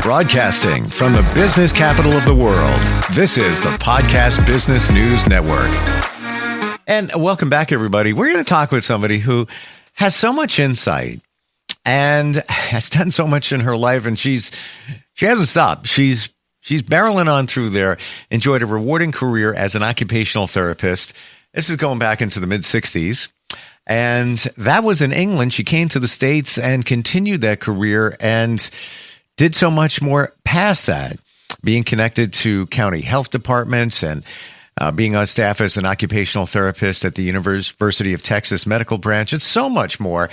Broadcasting from the business capital of the world, this is the Podcast Business News Network. And welcome back, everybody. We're going to talk with somebody who has so much insight and has done so much in her life, and she hasn't stopped. She's barreling on through there, enjoyed a rewarding career as an occupational therapist. This is going back into the mid-'60s. And that was in England. She came to the States and continued that career and did so much more past that, being connected to county health departments and being on staff as an occupational therapist at the University of Texas Medical Branch, and so much more.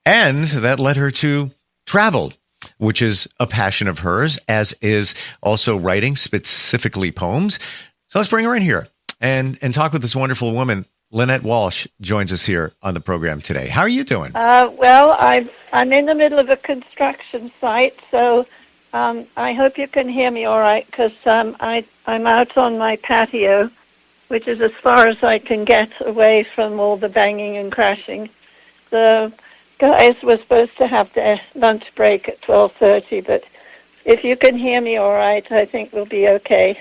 And that led her to travel, which is a passion of hers, as is also writing, specifically poems. So let's bring her in here and talk with this wonderful woman. Lynette Walsh joins us here on the program today. How are you doing? Well, I'm in the middle of a construction site, so I hope you can hear me all right, because I'm out on my patio, which is as far as I can get away from all the banging and crashing. The guys were supposed to have their lunch break at 12:30, but if you can hear me all right, I think we'll be okay.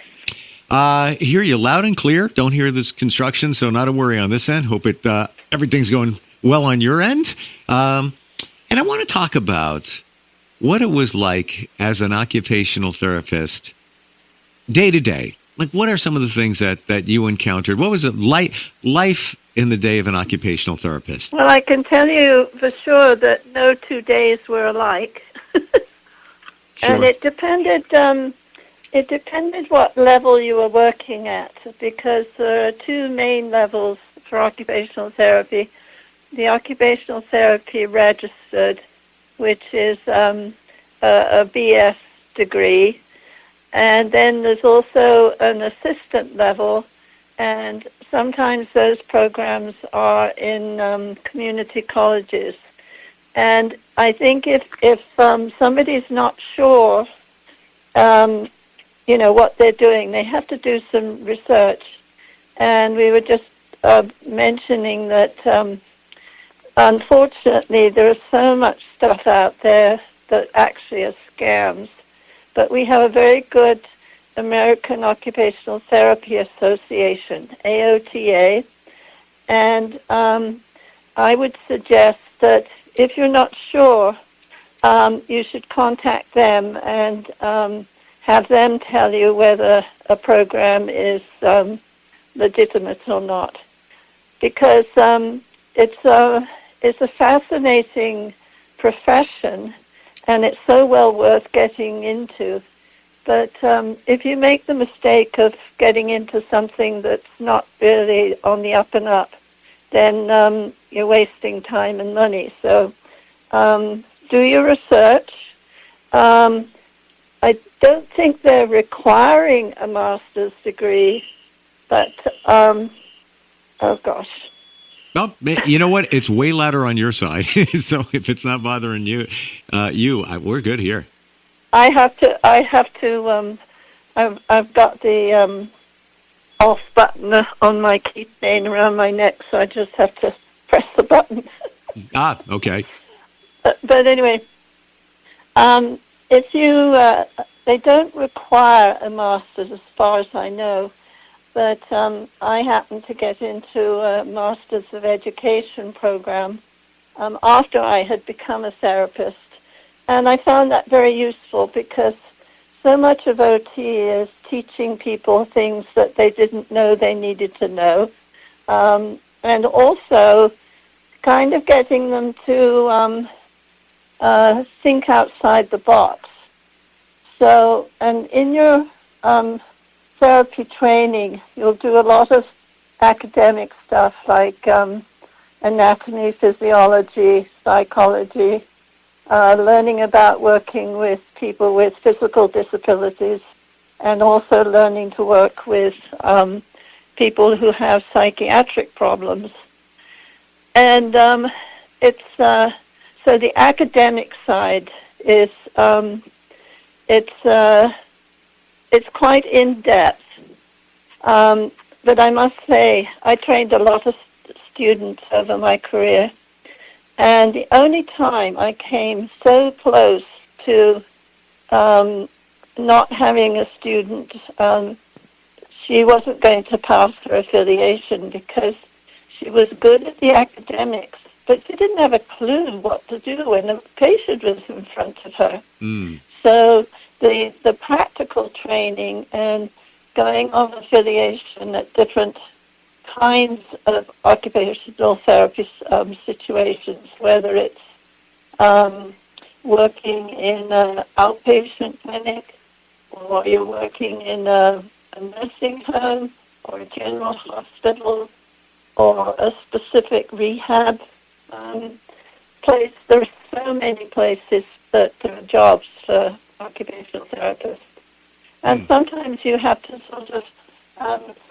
Hear you loud and clear. Don't hear this construction, so not a worry on this end. Hope everything's going well on your end. And I want to talk about what it was like as an occupational therapist day to day. Like, what are some of the things that you encountered? What was it like, life in the day of an occupational therapist? Well, I can tell you for sure that no 2 days were alike. Sure. And it depended what level you were working at, because there are two main levels for occupational therapy. The occupational therapy registered, which is a BS degree, and then there's also an assistant level, and sometimes those programs are in community colleges. And I think if somebody's not sure what they're doing, they have to do some research. And we were just mentioning that unfortunately there is so much stuff out there that actually are scams. But we have a very good American Occupational Therapy Association, AOTA, and I would suggest that if you're not sure, you should contact them and have them tell you whether a program is legitimate or not, because it's a fascinating profession and it's so well worth getting into. But if you make the mistake of getting into something that's not really on the up and up, then you're wasting time and money. So do your research. I don't think they're requiring a master's degree, but, oh gosh. Well, you know what? It's way louder on your side. So if it's not bothering you, we're good here. I've got the off button on my keychain around my neck, so I just have to press the button. Okay. But anyway, if you, they don't require a master's as far as I know, but I happened to get into a Masters of Education program after I had become a therapist, and I found that very useful because so much of OT is teaching people things that they didn't know they needed to know, and also kind of getting them to think outside the box. So, and in your therapy training, you'll do a lot of academic stuff like anatomy, physiology, psychology, learning about working with people with physical disabilities, and also learning to work with people who have psychiatric problems. And it's so the academic side is it's quite in depth. But I must say, I trained a lot of students over my career, and the only time I came so close to not having a student, she wasn't going to pass her affiliation because she was good at the academics, but she didn't have a clue what to do when a patient was in front of her. So the practical training and going on affiliation at different kinds of occupational therapy situations, whether it's working in an outpatient clinic, or you're working in a nursing home, or a general hospital, or a specific rehab place. There are so many places that there are jobs for occupational therapists. And sometimes you have to sort of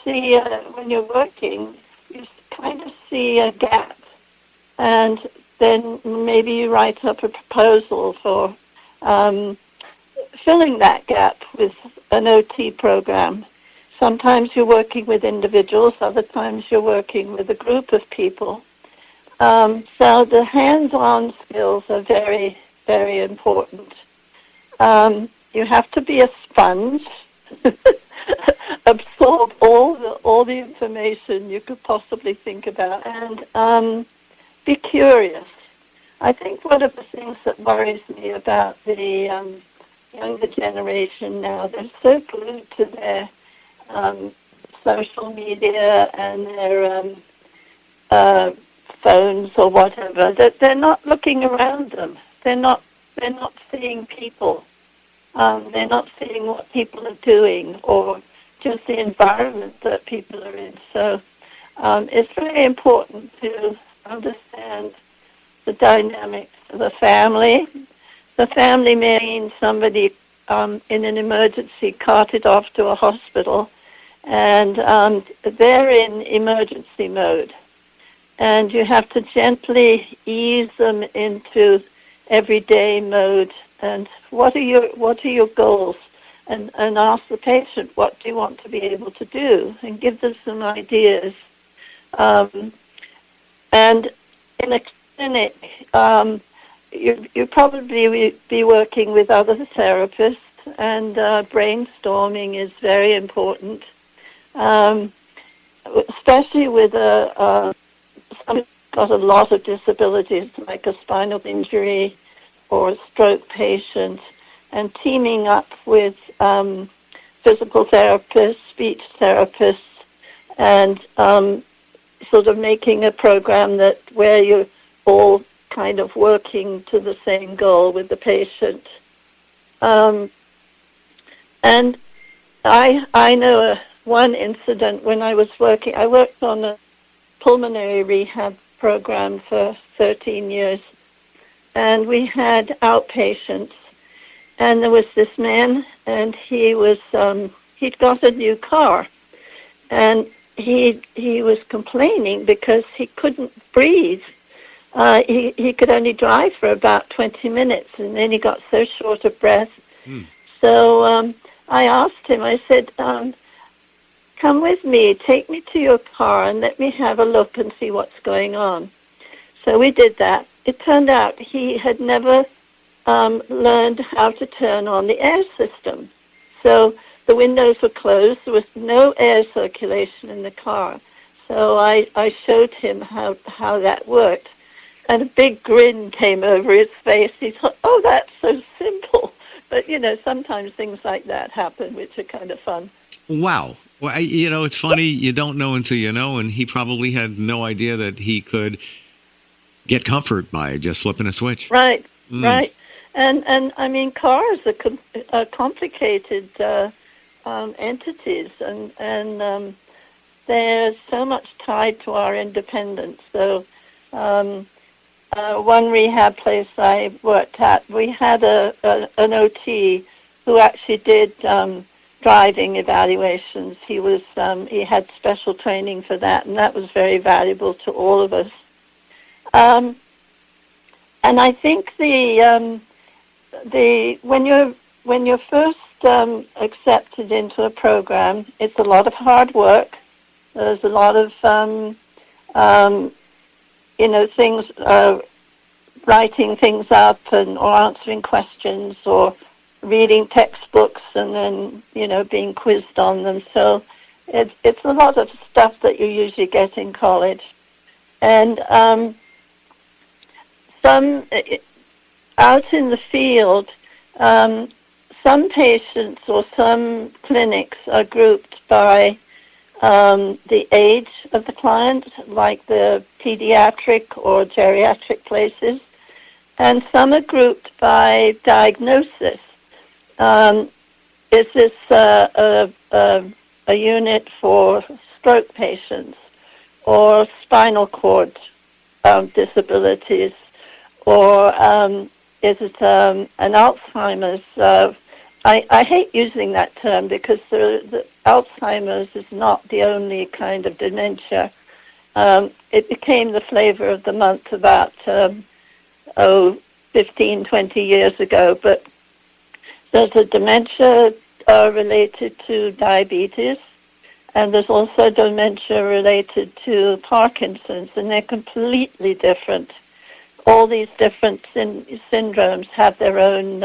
see, when you're working, you kind of see a gap. And then maybe you write up a proposal for filling that gap with an OT program. Sometimes you're working with individuals, other times you're working with a group of people. So the hands-on skills are very, very important. You have to be a sponge, absorb all the information you could possibly think about, and be curious. I think one of the things that worries me about the younger generation now, they're so glued to their social media and their phones or whatever, that they're not looking around them. They're not seeing people. They're not seeing what people are doing or just the environment that people are in. So it's very important to understand the dynamics of the family. The family may mean somebody in an emergency carted off to a hospital, and they're in emergency mode. And you have to gently ease them into everyday mode. And what are your goals? And ask the patient, what do you want to be able to do? And give them some ideas. And in a clinic, you probably be working with other therapists, and brainstorming is very important, especially with somebody who's got a lot of disabilities, like a spinal injury or a stroke patient, and teaming up with physical therapists, speech therapists, and sort of making a program where you're all kind of working to the same goal with the patient. And I know one incident when I worked on a pulmonary rehab program for 13 years, and we had outpatients, and there was this man, and he was he'd got a new car, and he was complaining because he couldn't breathe. He could only drive for about 20 minutes, and then he got so short of breath. So I asked him, I said, come with me, take me to your car and let me have a look and see what's going on. So we did that. It turned out he had never learned how to turn on the air system. So the windows were closed. There was no air circulation in the car. So I showed him how that worked. And a big grin came over his face. He thought, oh, that's so simple. But, sometimes things like that happen, which are kind of fun. Wow. Well, it's funny. You don't know until you know. And he probably had no idea that he could get comfort by just flipping a switch. Right, right. And I mean, cars are complicated entities, and they're so much tied to our independence. So one rehab place I worked at, we had an OT who actually did driving evaluations. He had special training for that, and that was very valuable to all of us. And I think when you're first accepted into a program, it's a lot of hard work. There's a lot of things, writing things up or answering questions or reading textbooks and then, being quizzed on them. So it's a lot of stuff that you usually get in college. And some out in the field, some patients or some clinics are grouped by the age of the client, like the pediatric or geriatric places, and some are grouped by diagnosis. Is this a unit for stroke patients or spinal cord disabilities, or is it an Alzheimer's? I hate using that term because the Alzheimer's is not the only kind of dementia. It became the flavor of the month about 15, 20 years ago, but there's a dementia related to diabetes, and there's also dementia related to Parkinson's, and they're completely different. All these different syndromes have their own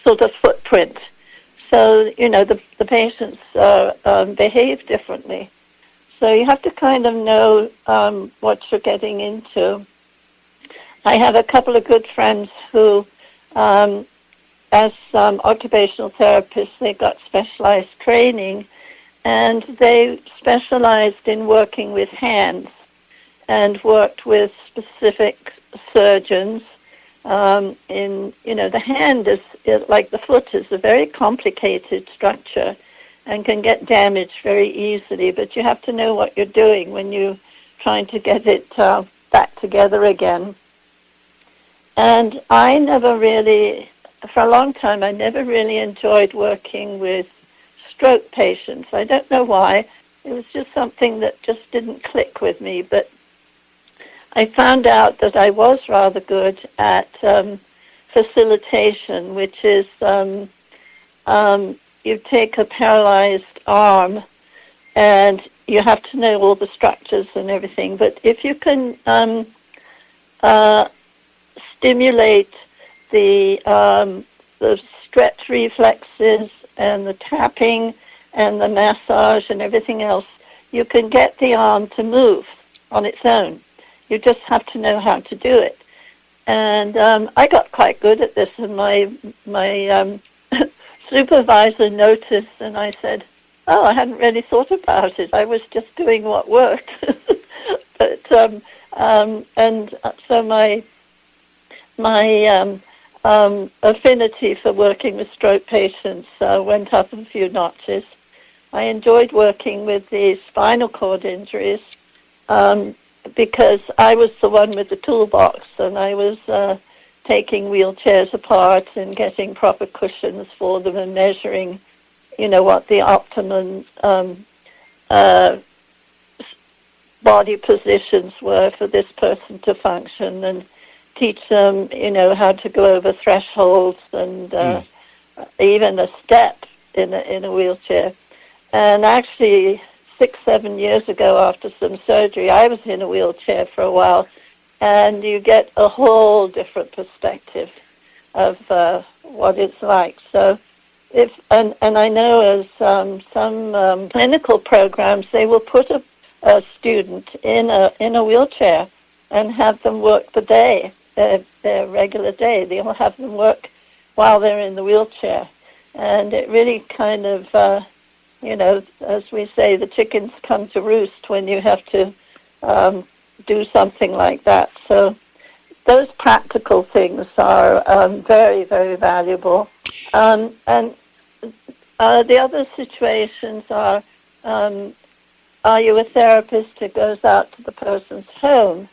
sort of footprint. So, the patients behave differently. So you have to kind of know what you're getting into. I have a couple of good friends who, as occupational therapists, they got specialized training, and they specialized in working with hands and worked with specific surgeons. The hand is like the foot is a very complicated structure and can get damaged very easily, but you have to know what you're doing when you're trying to get it back together again. And I never really, for a long time, I never really enjoyed working with stroke patients. I don't know why. It was just something that just didn't click with me, but I found out that I was rather good at facilitation, which is you take a paralyzed arm and you have to know all the structures and everything. But if you can stimulate the stretch reflexes and the tapping and the massage and everything else, you can get the arm to move on its own. You just have to know how to do it. And I got quite good at this, and my supervisor noticed, and I said, oh, I hadn't really thought about it. I was just doing what worked. But so my affinity for working with stroke patients went up a few notches. I enjoyed working with the spinal cord injuries because I was the one with the toolbox, and I was taking wheelchairs apart and getting proper cushions for them and measuring, what the optimum body positions were for this person to function, and teach them, how to go over thresholds and even a step in a wheelchair. And actually, 6-7 years ago, after some surgery, I was in a wheelchair for a while, and you get a whole different perspective of what it's like. So, and I know as some clinical programs, they will put a student in a wheelchair and have them work the day, their regular day. They'll have them work while they're in the wheelchair, and it really kind of as we say, the chickens come to roost when you have to do something like that. So those practical things are very, very valuable. And the other situations are you a therapist who goes out to the person's home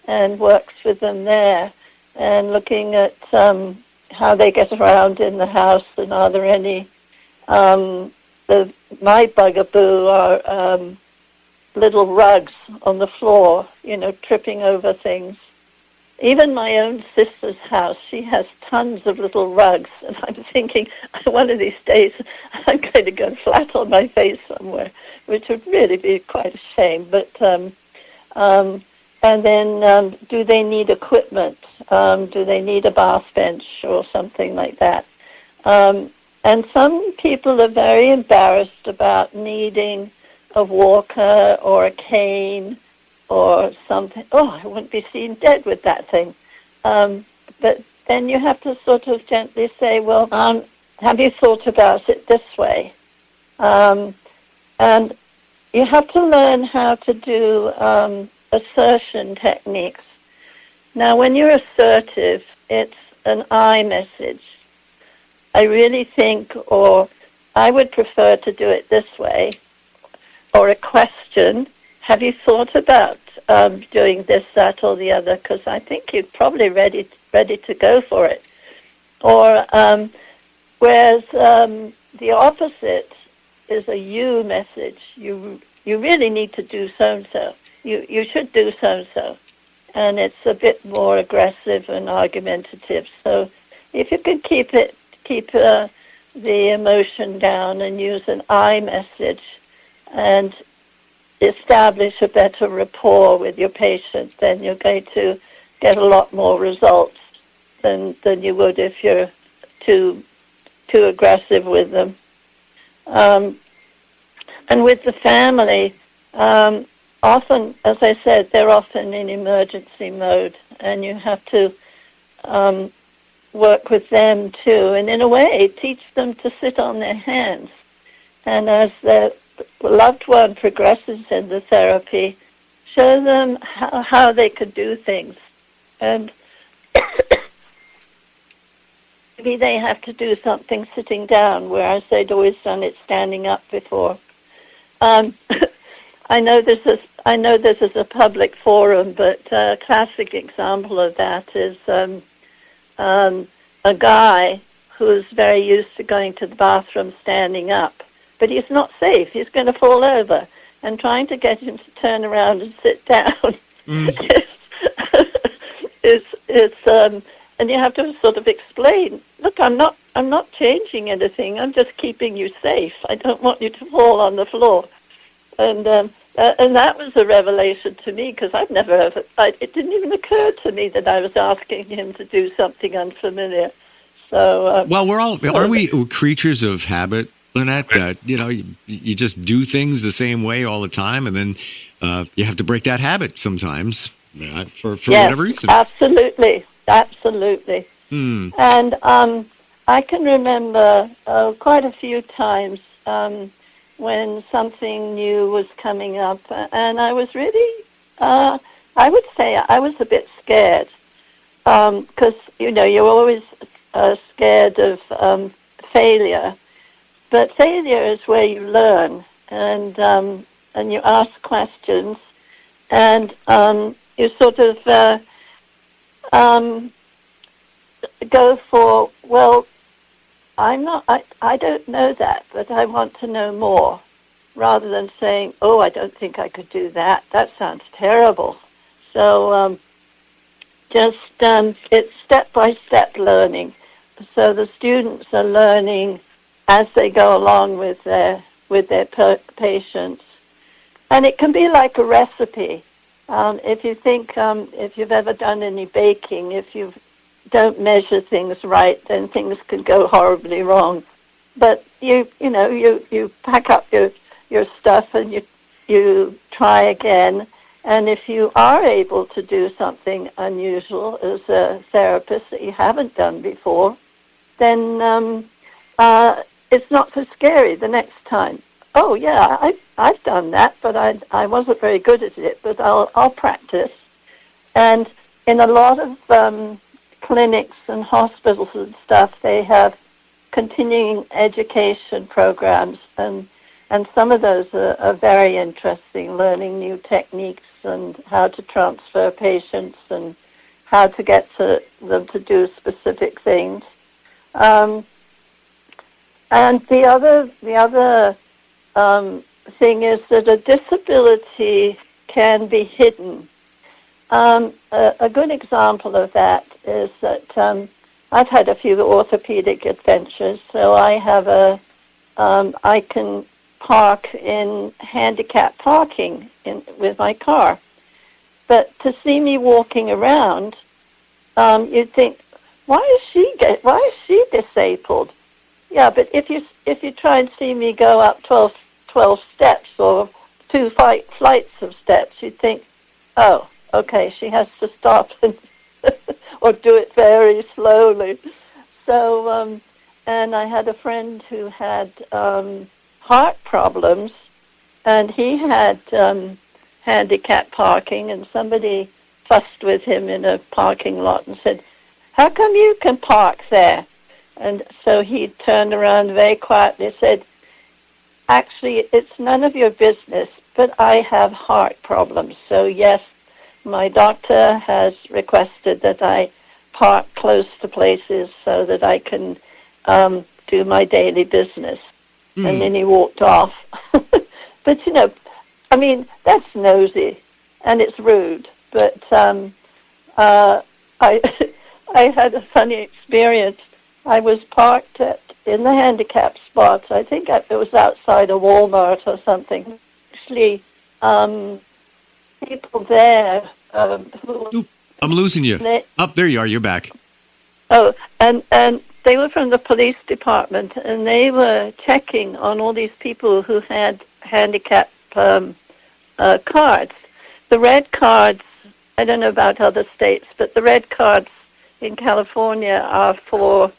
and works with them there and looking at how they get around in the house, and are there any my bugaboo are little rugs on the floor, tripping over things. Even my own sister's house, she has tons of little rugs, and I'm thinking one of these days I'm going to go flat on my face somewhere, which would really be quite a shame. But and then do they need equipment? Do they need a bath bench or something like that? And some people are very embarrassed about needing a walker or a cane or something. Oh, I wouldn't be seen dead with that thing. But then you have to sort of gently say, well, have you thought about it this way? And you have to learn how to do assertion techniques. Now, when you're assertive, it's an I message. I really think, or I would prefer to do it this way, or a question. Have you thought about doing this, that, or the other? Because I think you're probably ready to go for it. Or whereas the opposite is a you message. You really need to do so-and-so. You should do so-and-so. And it's a bit more aggressive and argumentative. So if you can keep the emotion down and use an I message and establish a better rapport with your patient, then you're going to get a lot more results than you would if you're too aggressive with them. And with the family, often, as I said, they're often in emergency mode, and you have to work with them too, and in a way, teach them to sit on their hands. And as the loved one progresses in the therapy, show them how they could do things. And maybe they have to do something sitting down, whereas they'd always done it standing up before. I know this is a public forum, but a classic example of that is a guy who's very used to going to the bathroom standing up, but he's not safe. He's going to fall over, and trying to get him to turn around and sit down and you have to sort of explain, look, I'm not changing anything. I'm just keeping you safe. I don't want you to fall on the floor. And that was a revelation to me, because it didn't even occur to me that I was asking him to do something unfamiliar. So well, aren't we creatures of habit, Lynette? That you just do things the same way all the time, and then you have to break that habit sometimes for yes, whatever reason. Absolutely. And I can remember quite a few times when something new was coming up, and I was really, I would say I was a bit scared, because, you're always scared of failure, but failure is where you learn, and you ask questions, and you sort of go for, well, I don't know that, but I want to know more, rather than saying, oh, I don't think I could do that. That sounds terrible. So it's step-by-step learning. So the students are learning as they go along with their patients. And it can be like a recipe. If you think, if you've ever done any baking, if you don't measure things right, then things could go horribly wrong. But you pack up your stuff and you try again. And if you are able to do something unusual as a therapist that you haven't done before, then it's not so scary the next time. Oh yeah, I've done that, but I wasn't very good at it. But I'll practice. And in a lot of clinics and hospitals and stuff, they have continuing education programs, and some of those are very interesting, learning new techniques and how to transfer patients and how to get them to do specific things. And the other thing is that a disability can be hidden. A good example of that is that I've had a few orthopedic adventures, so I have I can park in handicap parking with my car. But to see me walking around, you'd think, why is she disabled? Yeah, but if you try and see me go up 12 steps or 2 flights of steps, you'd think, oh, okay, she has to stop and or do it very slowly. So, and I had a friend who had heart problems, and he had handicap parking, and somebody fussed with him in a parking lot and said, how come you can park there? And so he turned around very quietly and said, actually, it's none of your business, but I have heart problems. So yes, my doctor has requested that I park close to places so that I can do my daily business. And then he walked off. But, I mean, that's nosy and it's rude. But I had a funny experience. I was parked in the handicap spot. I think it was outside a Walmart or something. Actually, people there who... I'm losing you. There you are. You're back. Oh, and they were from the police department, and they were checking on all these people who had handicap cards. The red cards, I don't know about other states, but the red cards in California are for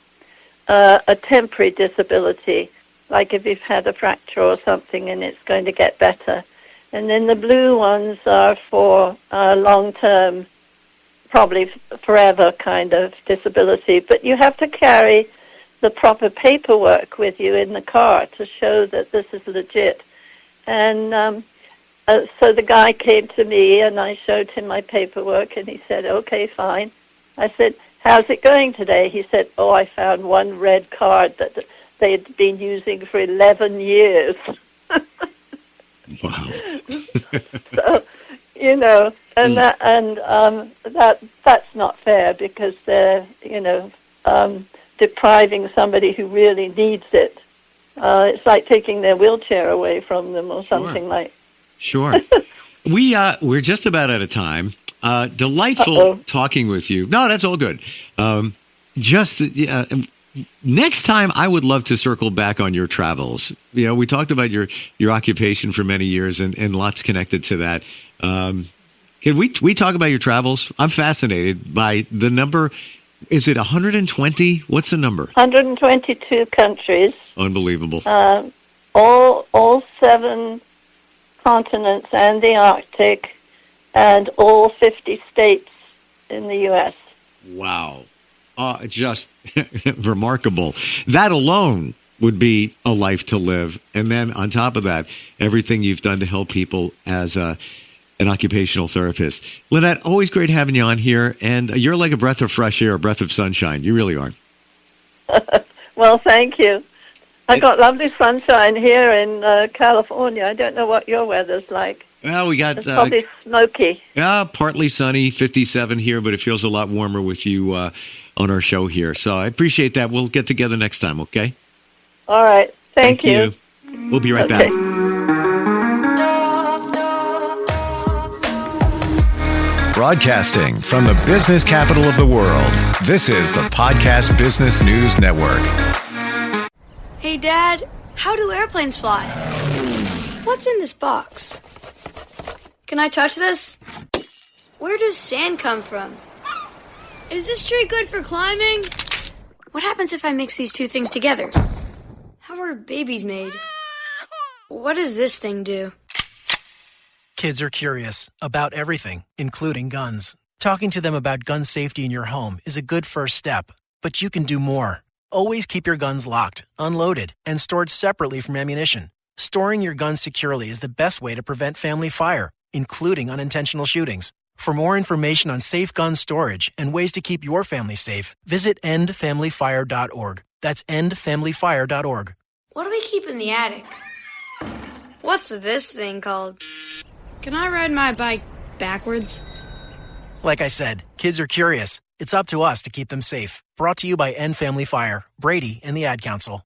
a temporary disability, like if you've had a fracture or something and it's going to get better. And then the blue ones are for long-term, probably forever kind of disability. But you have to carry the proper paperwork with you in the car to show that this is legit. And so the guy came to me and I showed him my paperwork and he said, okay, fine. I said, how's it going today? He said, oh, I found one red card that they'd been using for 11 years. Wow. So, and that's not fair because they're, depriving somebody who really needs it. It's like taking their wheelchair away from them or something like. Sure. We're just about out of time. Delightful talking with you. No, that's all good. Next time, I would love to circle back on your travels. We talked about your occupation for many years and lots connected to that. Can we talk about your travels? I'm fascinated by the number. Is it 120? What's the number? 122 countries. Unbelievable. All 7 continents and the Arctic, and all 50 states in the U.S. Wow. Just remarkable. That alone would be a life to live. And then on top of that, everything you've done to help people as an occupational therapist. Lynette, always great having you on here. And you're like a breath of fresh air, a breath of sunshine. You really are. Well, thank you. I got lovely sunshine here in California. I don't know what your weather's like. Well, we got... It's probably smoky. Yeah, partly sunny, 57 here, but it feels a lot warmer with you on our show here. So I appreciate that. We'll get together next time, okay? All right. Thank you. We'll be right back. Broadcasting from the business capital of the world, this is the Podcast Business News Network. Hey, Dad, how do airplanes fly? What's in this box? Can I touch this? Where does sand come from? Is this tree good for climbing? What happens if I mix these two things together? How are babies made? What does this thing do? Kids are curious about everything, including guns. Talking to them about gun safety in your home is a good first step, but you can do more. Always keep your guns locked, unloaded, and stored separately from ammunition. Storing your guns securely is the best way to prevent family fire, including unintentional shootings. For more information on safe gun storage and ways to keep your family safe, visit endfamilyfire.org. That's endfamilyfire.org. What do we keep in the attic? What's this thing called? Can I ride my bike backwards? Like I said, kids are curious. It's up to us to keep them safe. Brought to you by End Family Fire, Brady, and the Ad Council.